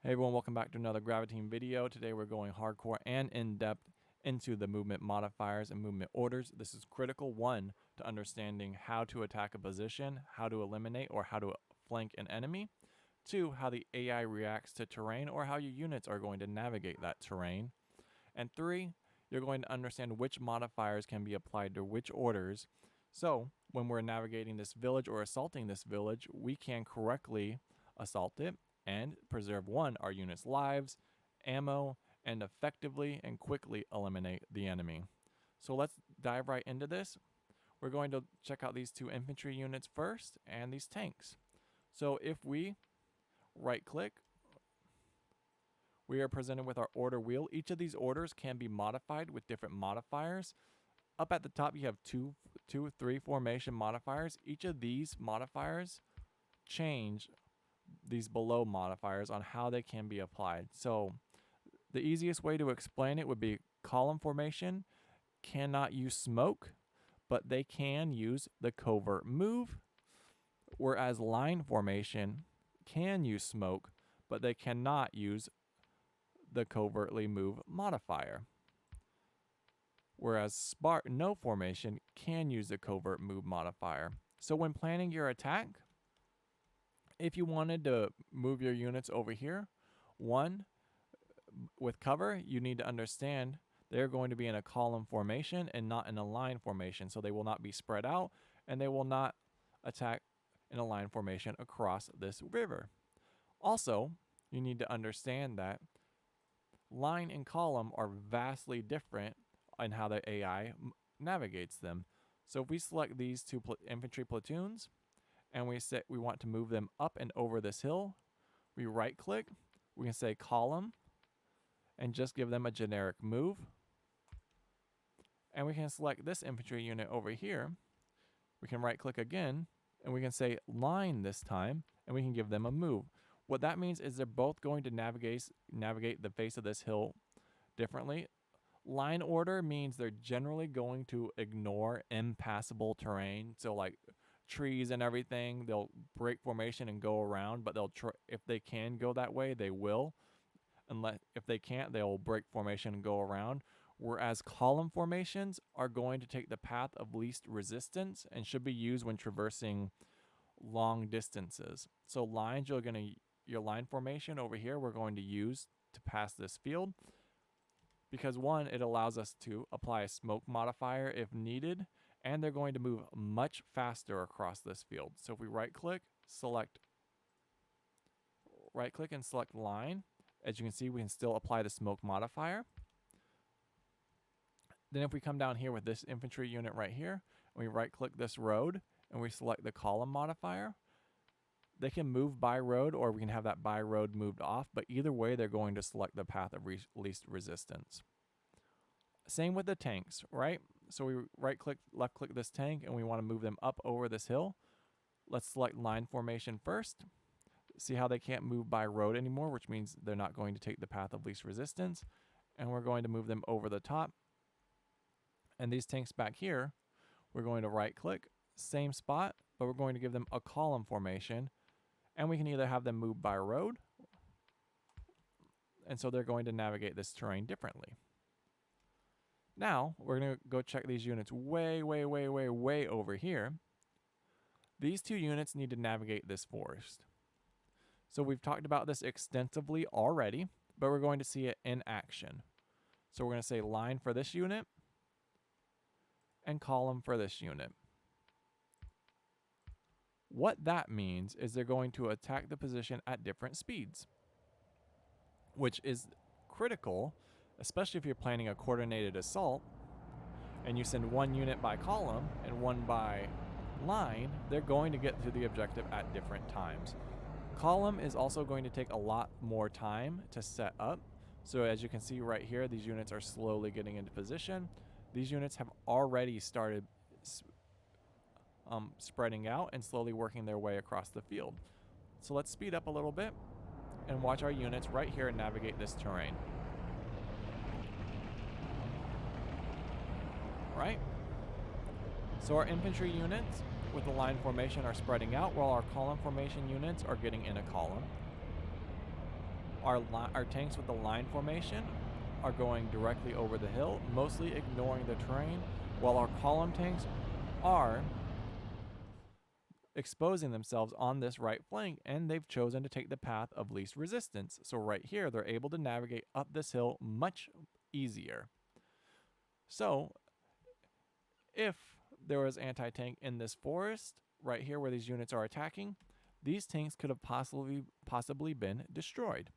Hey everyone, welcome back to another Graviteam video. Today we're going hardcore and in-depth into the movement modifiers and movement orders. This is critical, one, to understanding how to attack a position, how to eliminate or how to flank an enemy. Two, how the AI reacts to terrain or how your units are going to navigate that terrain. And three, you're going to understand which modifiers can be applied to which orders. So when we're navigating this village or assaulting this village, we can correctly assault it and preserve, one, our unit's lives, ammo, and effectively and quickly eliminate the enemy. So let's dive right into this. We're going to check out these two infantry units first and these tanks. So if we right click, we are presented with our order wheel. Each of these orders can be modified with different modifiers. Up at the top you have two, three formation modifiers. Each of these modifiers change these below modifiers on how they can be applied. So the easiest way to explain it would be column formation cannot use smoke, but they can use the covert move, whereas line formation can use smoke, but they cannot use the covertly move modifier. Whereas no formation can use the covert move modifier. So when planning your attack, if you wanted to move your units over here, one, with cover, you need to understand they're going to be in a column formation and not in a line formation. So they will not be spread out and they will not attack in a line formation across this river. Also, you need to understand that line and column are vastly different in how the AI navigates them. So if we select these two infantry platoons, and we want to move them up and over this hill, we right click, we can say column and just give them a generic move. And we can select this infantry unit over here. We can right click again and we can say line this time and we can give them a move. What that means is they're both going to navigate the face of this hill differently. Line order means they're generally going to ignore impassable terrain. So like trees and everything, they'll break formation and go around, but they'll try, if they can go that way, they will. Unless if they can't, they'll break formation and go around. Whereas column formations are going to take the path of least resistance and should be used when traversing long distances. So lines, your line formation over here, we're going to use to pass this field. Because one, it allows us to apply a smoke modifier if needed, and they're going to move much faster across this field. So if we right click and select line, as you can see, we can still apply the smoke modifier. Then if we come down here with this infantry unit right here, and we right click this road, and we select the column modifier, they can move by road, or we can have that by road moved off, but either way, they're going to select the path of least resistance. Same with the tanks, right? So we right click, left click this tank, and we want to move them up over this hill. Let's select line formation first. See how they can't move by road anymore, which means they're not going to take the path of least resistance. And we're going to move them over the top. And these tanks back here, we're going to right click, same spot, but we're going to give them a column formation. And we can either have them move by road, and so they're going to navigate this terrain differently. Now, we're going to go check these units way over here. These two units need to navigate this forest. So we've talked about this extensively already, but we're going to see it in action. So we're going to say line for this unit and column for this unit. What that means is they're going to attack the position at different speeds, which is critical, especially if you're planning a coordinated assault and you send one unit by column and one by line. They're going to get to the objective at different times. Column is also going to take a lot more time to set up. So as you can see right here, these units are slowly getting into position. These units have already started spreading out and slowly working their way across the field. So let's speed up a little bit and watch our units right here navigate this terrain. All right. So our infantry units with the line formation are spreading out while our column formation units are getting in a column. Our tanks with the line formation are going directly over the hill, mostly ignoring the terrain, while our column tanks are exposing themselves on this right flank, and they've chosen to take the path of least resistance. So right here, they're able to navigate up this hill much easier. So if there was anti-tank in this forest, right here where these units are attacking, these tanks could have possibly been destroyed.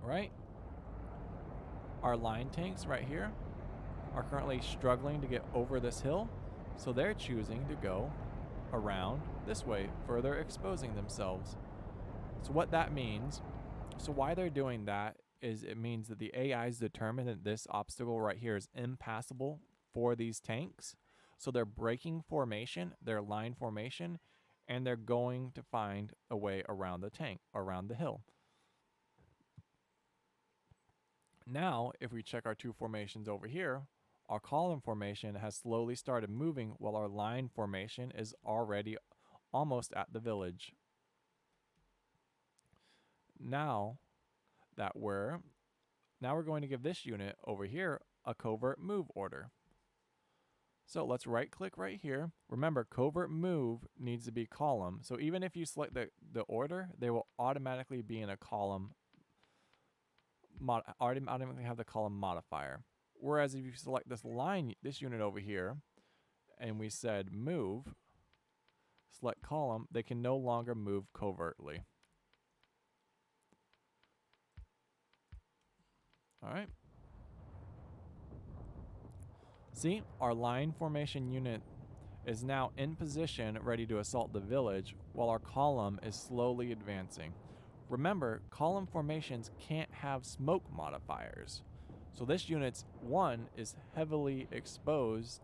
Right? Our line tanks right here are currently struggling to get over this hill, so they're choosing to go around this way, further exposing themselves. So what that means, so why they're doing that is it means that the AIs determine that this obstacle right here is impassable for these tanks. So they're breaking formation, their line formation, and they're going to find a way around the tank, around the hill. Now, if we check our two formations over here, our column formation has slowly started moving while our line formation is already almost at the village. Now we're going to give this unit over here a covert move order. So let's right click right here. Remember, covert move needs to be column. So even if you select the order, they will automatically be in a column, automatically have the column modifier. Whereas if you select this unit over here, and we said move, select column, they can no longer move covertly. All right. See, our line formation unit is now in position, ready to assault the village, while our column is slowly advancing. Remember, column formations can't have smoke modifiers. So this unit's one is heavily exposed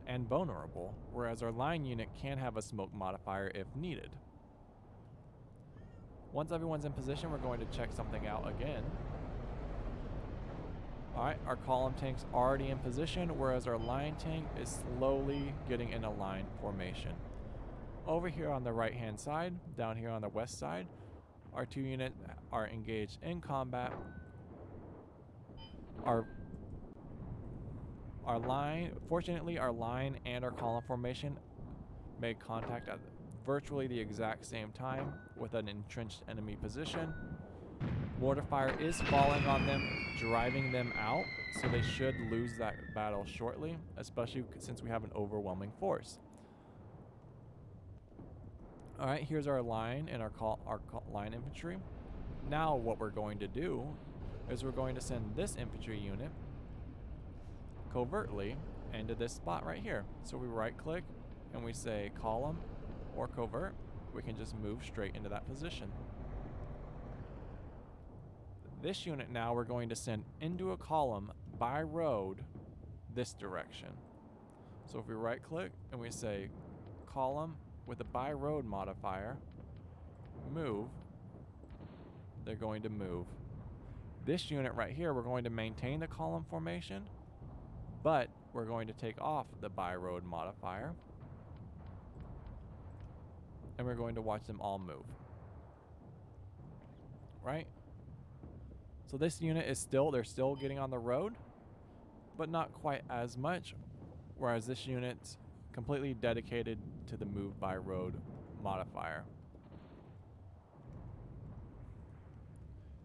and vulnerable, whereas our line unit can have a smoke modifier if needed. Once everyone's in position, we're going to check something out again. Alright, our column tank's already in position, whereas our line tank is slowly getting in a line formation. Over here on the right hand side, down here on the west side, our two units are engaged in combat. Fortunately, our line and our column formation made contact at virtually the exact same time with an entrenched enemy position. Mortar fire is falling on them, driving them out, so they should lose that battle shortly, especially since we have an overwhelming force. Alright, here's our line and our line infantry. Now what we're going to do is we're going to send this infantry unit covertly into this spot right here. So we right click and we say column or covert. We can just move straight into that position. This unit now we're going to send into a column by road this direction. So if we right click and we say column with a by road modifier, move, they're going to move. This unit right here, we're going to maintain the column formation, but we're going to take off the by road modifier, and we're going to watch them all move. Right? So this unit is they're still getting on the road, but not quite as much, whereas this unit's completely dedicated to the move by road modifier.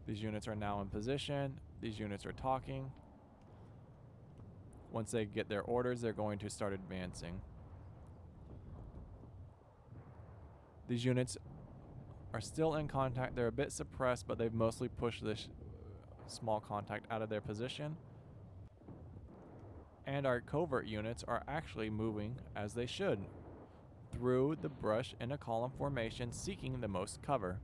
These units are now in position. These units are talking. Once they get their orders, they're going to start advancing. These units are still in contact. They're a bit suppressed, but they've mostly pushed this small contact out of their position. And our covert units are actually moving as they should, through the brush in a column formation, seeking the most cover.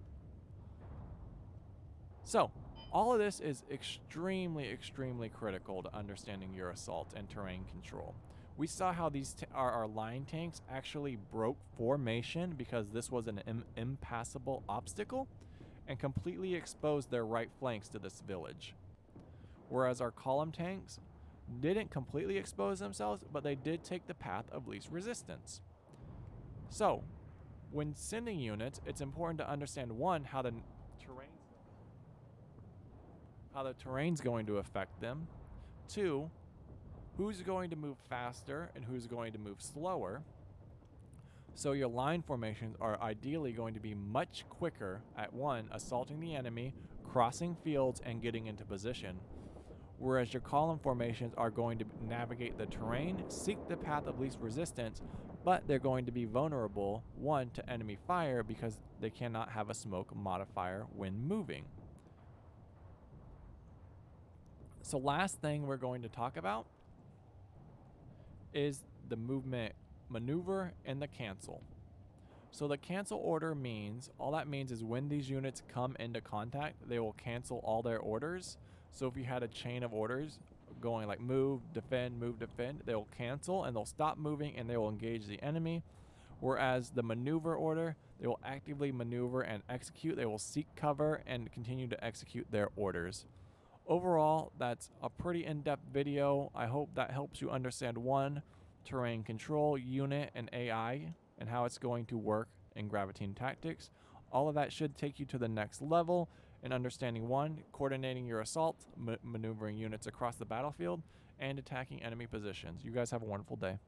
So, all of this is extremely, extremely critical to understanding your assault and terrain control. We saw how these our line tanks actually broke formation because this was an impassable obstacle and completely exposed their right flanks to this village. Whereas our column tanks didn't completely expose themselves, but they did take the path of least resistance. So, when sending units, it's important to understand, one, how to terrain's going to affect them. 2, who's going to move faster and who's going to move slower. So your line formations are ideally going to be much quicker at 1, assaulting the enemy, crossing fields, and getting into position. Whereas your column formations are going to navigate the terrain, seek the path of least resistance, but they're going to be vulnerable, 1, to enemy fire because they cannot have a smoke modifier when moving. So last thing we're going to talk about is the movement maneuver and the cancel. So the cancel order means, all that means is when these units come into contact, they will cancel all their orders. So if you had a chain of orders going like move, defend, they will cancel and they'll stop moving and they will engage the enemy. Whereas the maneuver order, they will actively maneuver and execute. They will seek cover and continue to execute their orders. Overall, that's a pretty in-depth video. I hope that helps you understand 1, terrain control, unit, and AI, and how it's going to work in Graviteam Tactics. All of that should take you to the next level in understanding 1, coordinating your assault, maneuvering units across the battlefield, and attacking enemy positions. You guys have a wonderful day.